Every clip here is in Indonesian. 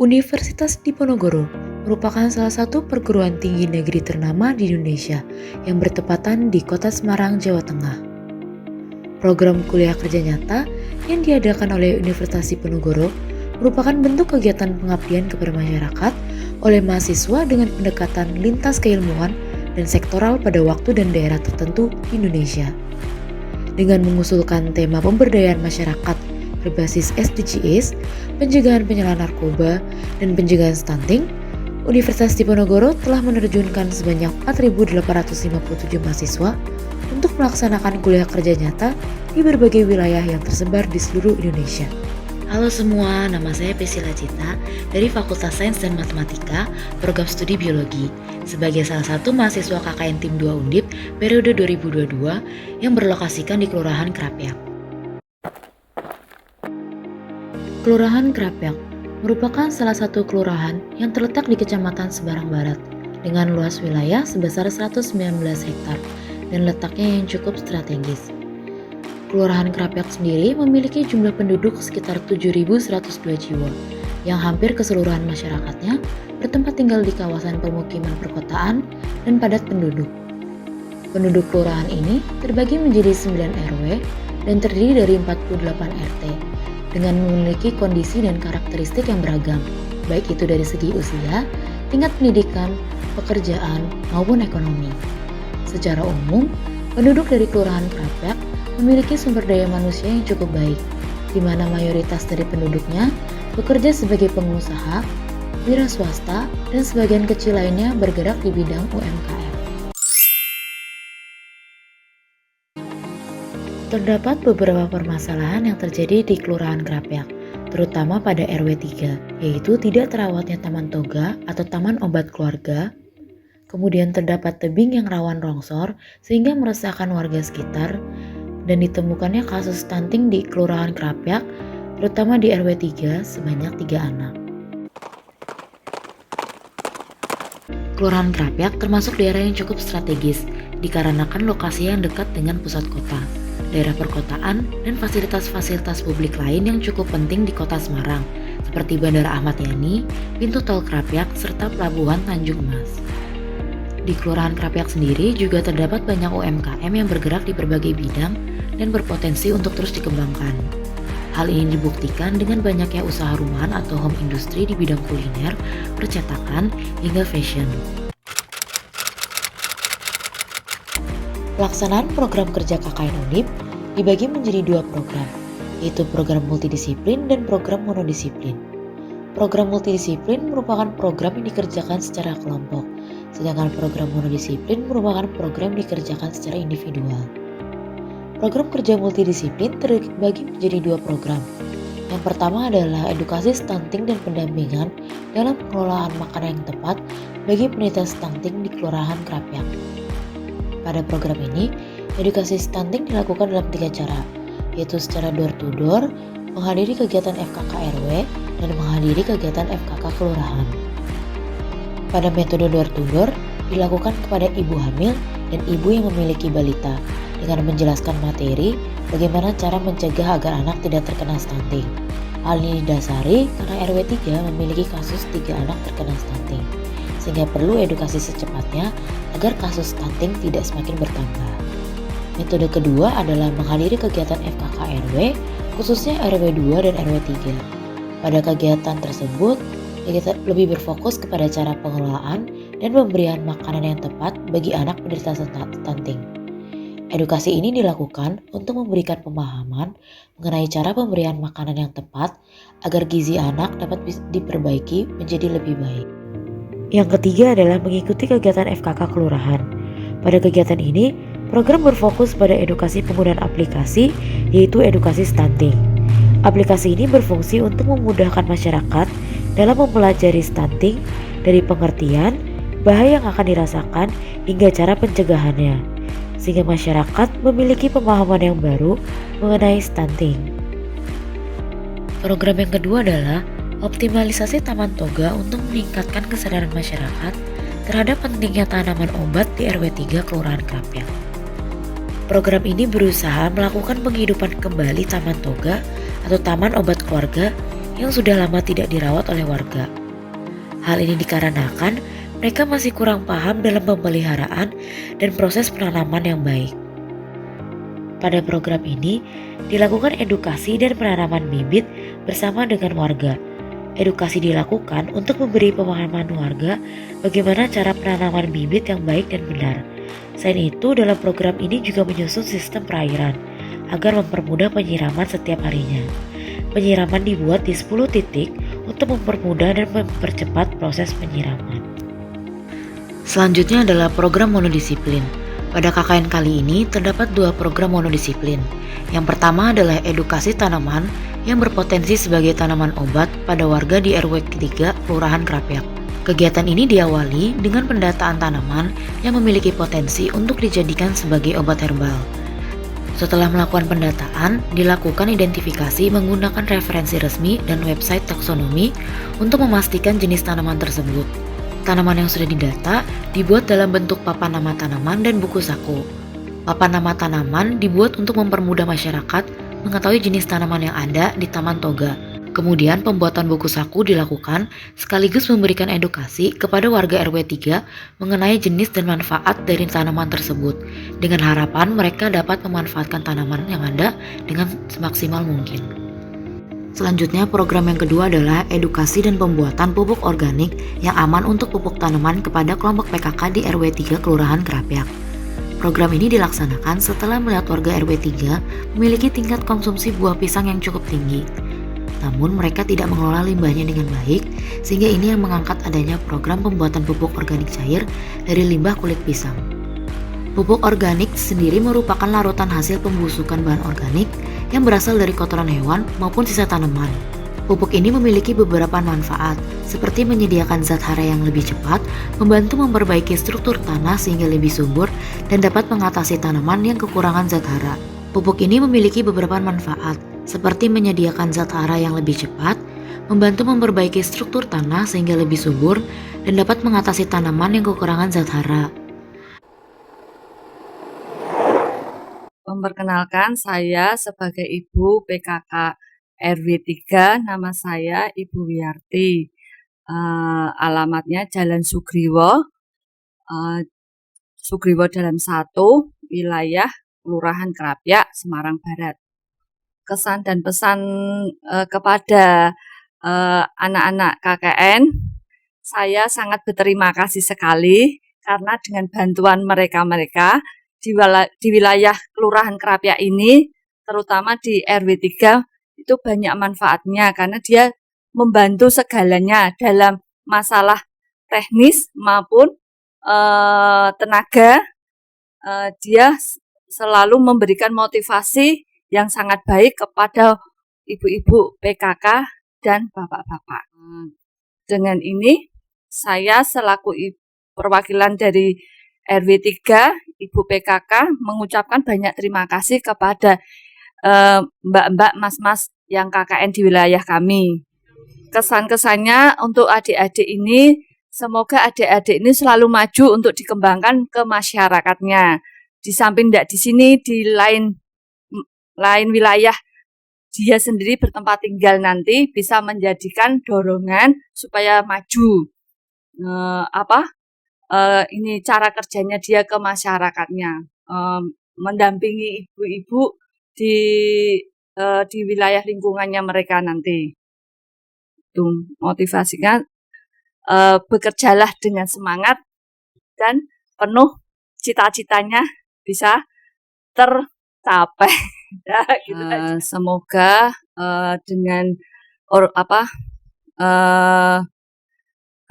Universitas Diponegoro merupakan salah satu perguruan tinggi negeri ternama di Indonesia yang bertepatan di Kota Semarang, Jawa Tengah. Program kuliah kerja nyata yang diadakan oleh Universitas Diponegoro merupakan bentuk kegiatan pengabdian kepada masyarakat oleh mahasiswa dengan pendekatan lintas keilmuan dan sektoral pada waktu dan daerah tertentu di Indonesia. Dengan mengusulkan tema pemberdayaan masyarakat berbasis SDGs, pencegahan penyalahgunaan narkoba, dan pencegahan stunting, Universitas Diponegoro telah menerjunkan sebanyak 4.857 mahasiswa untuk melaksanakan kuliah kerja nyata di berbagai wilayah yang tersebar di seluruh Indonesia. Halo semua, nama saya Pesila Cita dari Fakultas Sains dan Matematika, Program Studi Biologi, sebagai salah satu mahasiswa KKN Tim 2 Undip periode 2022 yang berlokasikan di Kelurahan Krapyak. Kelurahan Krapyak merupakan salah satu kelurahan yang terletak di Kecamatan Semarang Barat dengan luas wilayah sebesar 119 hektar dan letaknya yang cukup strategis. Kelurahan Krapyak sendiri memiliki jumlah penduduk sekitar 7.102 jiwa yang hampir keseluruhan masyarakatnya bertempat tinggal di kawasan permukiman perkotaan dan padat penduduk. Penduduk kelurahan ini terbagi menjadi 9 RW dan terdiri dari 48 RT dengan memiliki kondisi dan karakteristik yang beragam, baik itu dari segi usia, tingkat pendidikan, pekerjaan, maupun ekonomi. Secara umum, penduduk dari Kelurahan Krapyak memiliki sumber daya manusia yang cukup baik, di mana mayoritas dari penduduknya bekerja sebagai pengusaha, wira swasta, dan sebagian kecil lainnya bergerak di bidang UMKM. Terdapat beberapa permasalahan yang terjadi di Kelurahan Krapyak, terutama pada RW 3, yaitu tidak terawatnya taman toga atau taman obat keluarga. Kemudian terdapat tebing yang rawan longsor sehingga meresahkan warga sekitar, dan ditemukannya kasus stunting di Kelurahan Krapyak, terutama di RW 3 sebanyak 3 anak. Kelurahan Krapyak termasuk daerah yang cukup strategis dikarenakan lokasi yang dekat dengan pusat kota, daerah perkotaan, dan fasilitas-fasilitas publik lain yang cukup penting di Kota Semarang, seperti Bandara Ahmad Yani, pintu tol Krapyak, serta Pelabuhan Tanjung Mas. Di Kelurahan Krapyak sendiri juga terdapat banyak UMKM yang bergerak di berbagai bidang dan berpotensi untuk terus dikembangkan. Hal ini dibuktikan dengan banyaknya usaha rumahan atau home industry di bidang kuliner, percetakan, hingga fashion. Pelaksanaan program kerja KKN Undip dibagi menjadi 2 program, yaitu program multidisiplin dan program monodisiplin. Program multidisiplin merupakan program yang dikerjakan secara kelompok, sedangkan program monodisiplin merupakan program yang dikerjakan secara individual. Program kerja multidisiplin terbagi menjadi 2 program. Yang pertama adalah edukasi stunting dan pendampingan dalam pengelolaan makanan yang tepat bagi penderita stunting di Kelurahan Krapyak. Pada program ini, edukasi stunting dilakukan dalam 3 cara, yaitu secara door-to-door, menghadiri kegiatan FKK RW, dan menghadiri kegiatan FKK Kelurahan. Pada metode door-to-door, dilakukan kepada ibu hamil dan ibu yang memiliki balita, dengan menjelaskan materi bagaimana cara mencegah agar anak tidak terkena stunting. Hal ini didasari karena RW 3 memiliki kasus 3 anak terkena stunting, sehingga perlu edukasi secepatnya agar kasus stunting tidak semakin bertambah. Metode kedua adalah menghadiri kegiatan FKK RW, khususnya RW 2 dan RW 3. Pada kegiatan tersebut, kita lebih berfokus kepada cara pengelolaan dan pemberian makanan yang tepat bagi anak penderita stunting. Edukasi ini dilakukan untuk memberikan pemahaman mengenai cara pemberian makanan yang tepat agar gizi anak dapat diperbaiki menjadi lebih baik. Yang ketiga adalah mengikuti kegiatan FKK Kelurahan. Pada kegiatan ini, program berfokus pada edukasi penggunaan aplikasi, yaitu edukasi stunting. Aplikasi ini berfungsi untuk memudahkan masyarakat dalam mempelajari stunting dari pengertian, bahaya yang akan dirasakan, hingga cara pencegahannya, sehingga masyarakat memiliki pemahaman yang baru mengenai stunting. Program yang kedua adalah optimalisasi taman toga untuk meningkatkan kesadaran masyarakat terhadap pentingnya tanaman obat di RW 3 Kelurahan Krapyak. Program ini berusaha melakukan penghidupan kembali taman toga atau taman obat keluarga yang sudah lama tidak dirawat oleh warga. Hal ini dikarenakan mereka masih kurang paham dalam pemeliharaan dan proses penanaman yang baik. Pada program ini, dilakukan edukasi dan penanaman bibit bersama dengan warga. Edukasi dilakukan untuk memberi pemahaman warga bagaimana cara penanaman bibit yang baik dan benar. Selain itu, dalam program ini juga menyusun sistem perairan agar mempermudah penyiraman setiap harinya. Penyiraman dibuat di 10 titik untuk mempermudah dan mempercepat proses penyiraman. Selanjutnya adalah program monodisiplin. Pada KKN kali ini terdapat 2 program monodisiplin. Yang pertama adalah edukasi tanaman yang berpotensi sebagai tanaman obat pada warga di RW 3 Kelurahan Krapyak. Kegiatan ini diawali dengan pendataan tanaman yang memiliki potensi untuk dijadikan sebagai obat herbal. Setelah melakukan pendataan, dilakukan identifikasi menggunakan referensi resmi dan website taksonomi untuk memastikan jenis tanaman tersebut. Tanaman yang sudah didata dibuat dalam bentuk papan nama tanaman dan buku saku. Papan nama tanaman dibuat untuk mempermudah masyarakat mengetahui jenis tanaman yang ada di Taman Toga. Kemudian pembuatan buku saku dilakukan sekaligus memberikan edukasi kepada warga RW 3 mengenai jenis dan manfaat dari tanaman tersebut, dengan harapan mereka dapat memanfaatkan tanaman yang ada dengan semaksimal mungkin. Selanjutnya, program yang kedua adalah edukasi dan pembuatan pupuk organik yang aman untuk pupuk tanaman kepada kelompok PKK di RW 3 Kelurahan Krapyak. Program ini dilaksanakan setelah melihat warga RW 3 memiliki tingkat konsumsi buah pisang yang cukup tinggi. Namun mereka tidak mengelola limbahnya dengan baik, sehingga ini yang mengangkat adanya program pembuatan pupuk organik cair dari limbah kulit pisang. Pupuk organik sendiri merupakan larutan hasil pembusukan bahan organik yang berasal dari kotoran hewan maupun sisa tanaman. Pupuk ini memiliki beberapa manfaat, seperti menyediakan zat hara yang lebih cepat, membantu memperbaiki struktur tanah sehingga lebih subur, dan dapat mengatasi tanaman yang kekurangan zat hara. Pupuk ini memiliki beberapa manfaat, seperti menyediakan zat hara yang lebih cepat, membantu memperbaiki struktur tanah sehingga lebih subur, dan dapat mengatasi tanaman yang kekurangan zat hara. Memperkenalkan, saya sebagai Ibu PKK RW 3, nama saya Ibu Wiyarti. Alamatnya Jalan Sugriwo, Sugriwo Dalam 1, wilayah Kelurahan Krapyak, Semarang Barat. Kesan dan pesan kepada anak-anak KKN, saya sangat berterima kasih sekali karena dengan bantuan mereka-mereka di wilayah Kelurahan Krapyak ini, terutama di RW 3, itu banyak manfaatnya karena dia membantu segalanya dalam masalah teknis maupun tenaga. Dia selalu memberikan motivasi yang sangat baik kepada ibu-ibu PKK dan bapak-bapak. Dengan ini, saya selaku perwakilan dari RW 3, Ibu PKK, mengucapkan banyak terima kasih kepada mbak-mbak, mas-mas yang KKN di wilayah kami. Kesan-kesannya untuk adik-adik ini, semoga adik-adik ini selalu maju untuk dikembangkan ke masyarakatnya. Di samping tidak di sini, di lain wilayah dia sendiri bertempat tinggal nanti bisa menjadikan dorongan supaya maju. Ini cara kerjanya dia ke masyarakatnya, mendampingi ibu-ibu di wilayah lingkungannya mereka nanti. Itu motivasinya, bekerjalah dengan semangat dan penuh cita-citanya bisa tercapai. Ya, gitu aja. Semoga dengan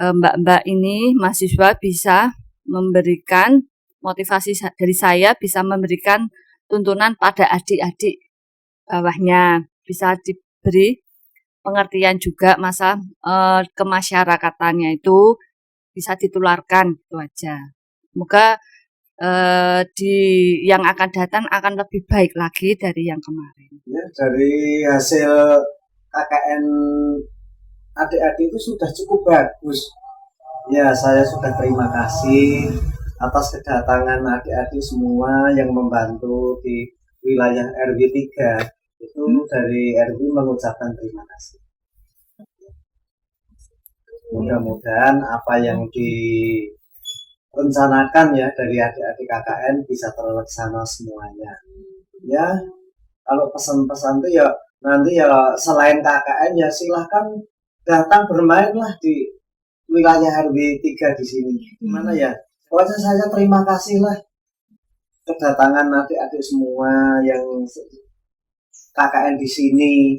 mbak-mbak ini, mahasiswa, bisa memberikan motivasi dari saya, bisa memberikan tuntunan pada adik-adik bawahnya, bisa diberi pengertian juga masa kemasyarakatannya itu bisa ditularkan, itu aja. Semoga yang akan datang akan lebih baik lagi dari yang kemarin. Ya, dari hasil KKN adik-adik itu sudah cukup bagus. Ya, saya sudah terima kasih atas kedatangan adik-adik semua yang membantu di wilayah RW 3. Itu dari RW mengucapkan terima kasih. Mudah-mudahan apa yang direncanakan ya dari adik-adik KKN bisa terlaksana semuanya. Ya, kalau pesan-pesan itu ya nanti ya selain KKN ya silahkan datang bermainlah di wilayah RW 3 di sini. Gimana ya? Pokoknya saya terima kasih lah kedatangan adik-adik semua yang KKN di sini.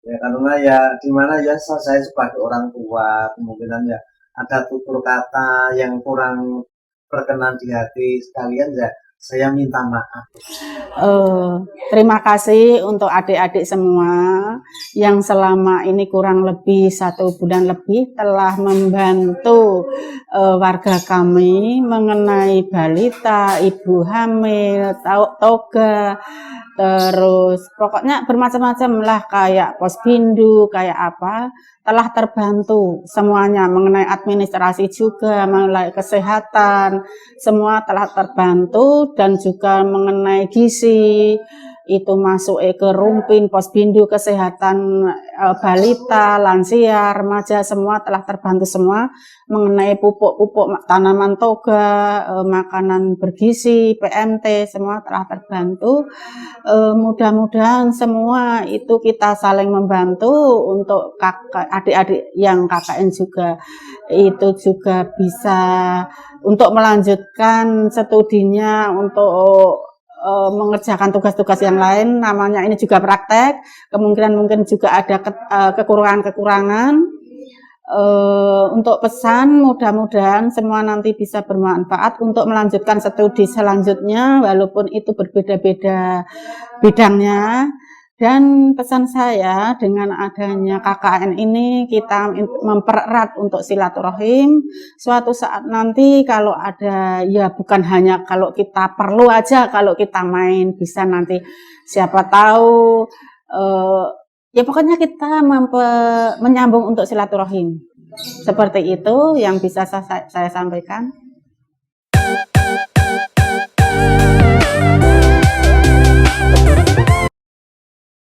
Ya karena ya dimana ya saya sebagai orang tua kemungkinan ya ada tutur kata yang kurang berkenan di hati sekalian ya saya minta maaf. Terima kasih untuk adik-adik semua yang selama ini kurang lebih 1 bulan lebih telah membantu warga kami mengenai balita, ibu hamil, toga, terus pokoknya bermacam-macam lah kayak posbindu, kayak apa, telah terbantu semuanya mengenai administrasi juga, mengenai kesehatan, semua telah terbantu dan juga mengenai gizi itu masuk ke rumpin, posbindu, kesehatan balita, lansia, remaja semua telah terbantu semua mengenai pupuk-pupuk tanaman toga, makanan bergizi, PMT semua telah terbantu. Mudah-mudahan semua itu kita saling membantu untuk adik-adik yang KKN juga itu juga bisa untuk melanjutkan studinya untuk mengerjakan tugas-tugas yang lain, namanya ini juga praktek, kemungkinan mungkin juga ada kekurangan-kekurangan. Untuk pesan mudah-mudahan semua nanti bisa bermanfaat untuk melanjutkan studi selanjutnya walaupun itu berbeda-beda bidangnya. Dan pesan saya dengan adanya KKN ini kita mempererat untuk silaturahim. Suatu saat nanti kalau ada ya bukan hanya kalau kita perlu aja kalau kita main bisa nanti siapa tahu ya pokoknya kita menyambung untuk silaturahim. Seperti itu yang bisa saya sampaikan.